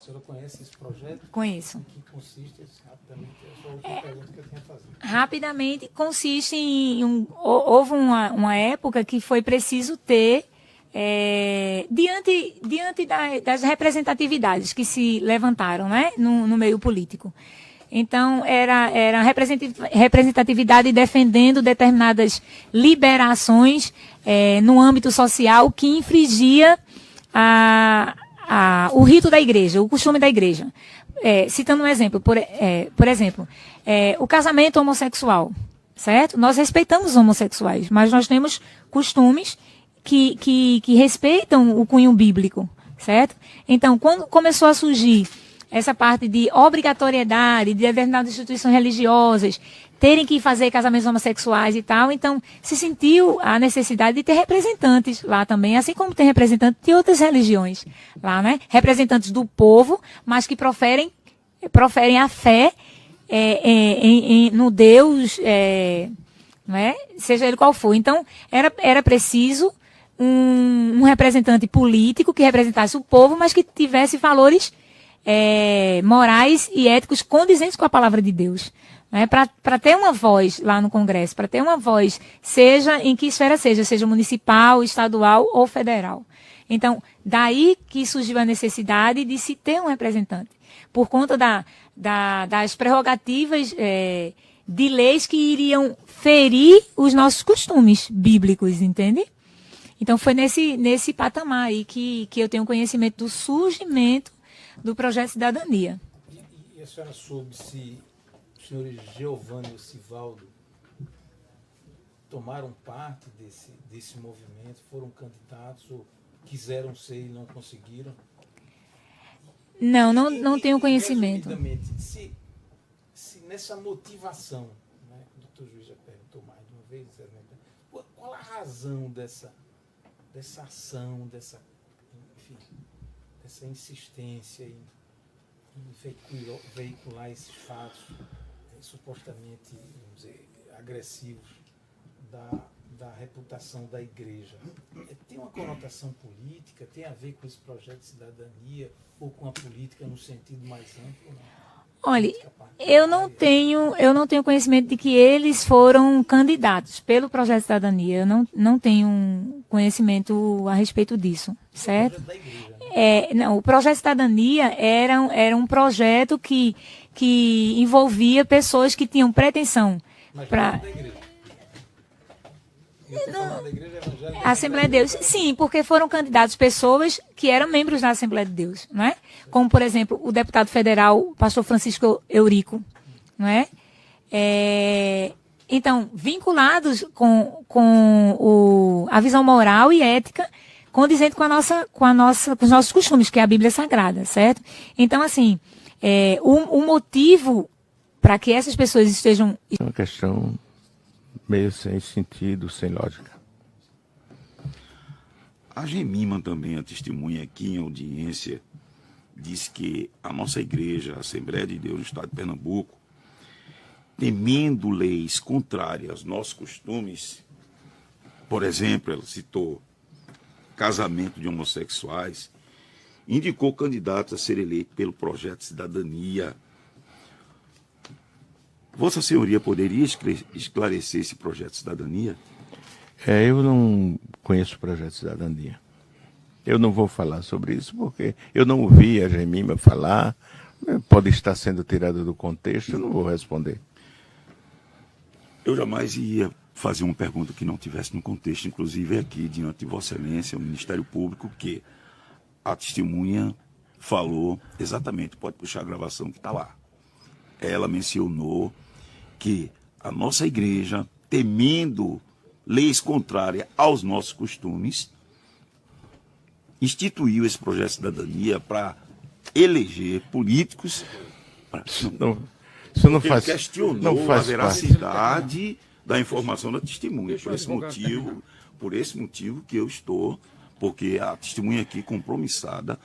senhora conhece esse projeto? Conheço. Em que consiste, rapidamente, é só outra pergunta que eu tinha a fazer. Rapidamente, consiste houve uma época que foi preciso ter, diante das representatividades que se levantaram, né, no meio político. Então, era representatividade defendendo determinadas liberações no âmbito social que infringia o rito da igreja, o costume da igreja. Citando um exemplo, por exemplo, o casamento homossexual, certo? Nós respeitamos os homossexuais, mas nós temos costumes que respeitam o cunho bíblico, certo? Então, quando começou a surgir essa parte de obrigatoriedade de determinadas instituições religiosas terem que fazer casamentos homossexuais e tal, então se sentiu a necessidade de ter representantes lá também, assim como tem representantes de outras religiões lá, né? Representantes do povo, mas que proferem a fé no Deus, né? Seja ele qual for. Então, era preciso um representante político que representasse o povo, mas que tivesse valores morais e éticos condizentes com a palavra de Deus. Né? Para ter uma voz lá no Congresso, para ter uma voz, seja em que esfera seja municipal, estadual ou federal. Então, daí que surgiu a necessidade de se ter um representante, por conta das prerrogativas de leis que iriam ferir os nossos costumes bíblicos, entende? Então, foi nesse patamar aí que eu tenho conhecimento do surgimento do projeto Cidadania. E a senhora soube se os senhores Geovânio e Sivaldo tomaram parte desse movimento, foram candidatos ou quiseram ser e não conseguiram? Não tenho conhecimento. Se nessa motivação, né, o doutor Juiz já perguntou mais de uma vez, qual a razão dessa ação, dessa insistência em veicular esses fatos supostamente, vamos dizer, agressivos da reputação da igreja? Tem uma conotação política? Tem a ver com esse projeto de cidadania ou com a política no sentido mais amplo? Não? Olha, eu não tenho conhecimento de que eles foram candidatos pelo projeto de cidadania. Eu não tenho conhecimento a respeito disso, certo? O projeto de cidadania era um projeto que envolvia pessoas que tinham pretensão para a Assembleia de Deus. Sim, porque foram candidatos pessoas que eram membros da Assembleia de Deus, não é? Como, por exemplo, o deputado federal, o pastor Francisco Eurico, não é? Então, vinculados com a visão moral e ética condizente com os nossos costumes, que é a Bíblia Sagrada, certo? Então, assim, o motivo para que essas pessoas estejam... É uma questão meio sem sentido, sem lógica. A Gemima também, a testemunha aqui em audiência, diz que a nossa igreja, a Assembleia de Deus no estado de Pernambuco, temendo leis contrárias aos nossos costumes, por exemplo, ela citou casamento de homossexuais, indicou candidatos a ser eleito pelo projeto Cidadania. Vossa Senhoria poderia esclarecer esse projeto Cidadania? Eu não conheço o projeto Cidadania. Eu não vou falar sobre isso porque eu não ouvi a Gemima falar, pode estar sendo tirado do contexto, eu não vou responder. Eu jamais ia fazer uma pergunta que não tivesse no contexto, inclusive aqui, diante de Vossa Excelência, o Ministério Público, que a testemunha falou exatamente, pode puxar a gravação que está lá. Ela mencionou que a nossa igreja, temendo leis contrárias aos nossos costumes, instituiu esse projeto de cidadania para eleger políticos. Isso não faz. Questionou a veracidade da informação da testemunha. Por esse motivo que eu estou, porque a testemunha aqui compromissada,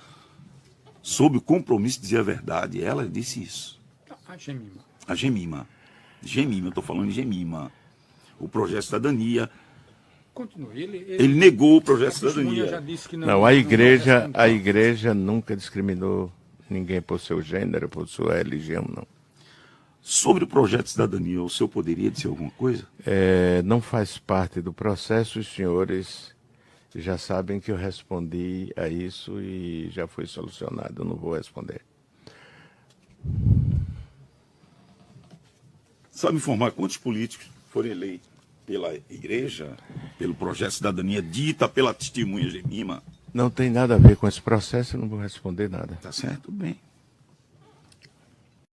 sob o compromisso de dizer a verdade, ela disse isso. A Gemima, eu estou falando de Gemima. O projeto de cidadania. Continue. Ele negou o projeto de cidadania. Já disse que Não, a igreja nunca discriminou Ninguém por seu gênero, por sua religião, não. Sobre o projeto de cidadania, o senhor poderia dizer alguma coisa? Não faz parte do processo, os senhores já sabem que eu respondi a isso e já foi solucionado, eu não vou responder. Sabe informar quantos políticos foram eleitos pela igreja, pelo projeto de cidadania dita pela testemunha Jemima? Não tem nada a ver com esse processo, eu não vou responder nada. Tá certo? Bem.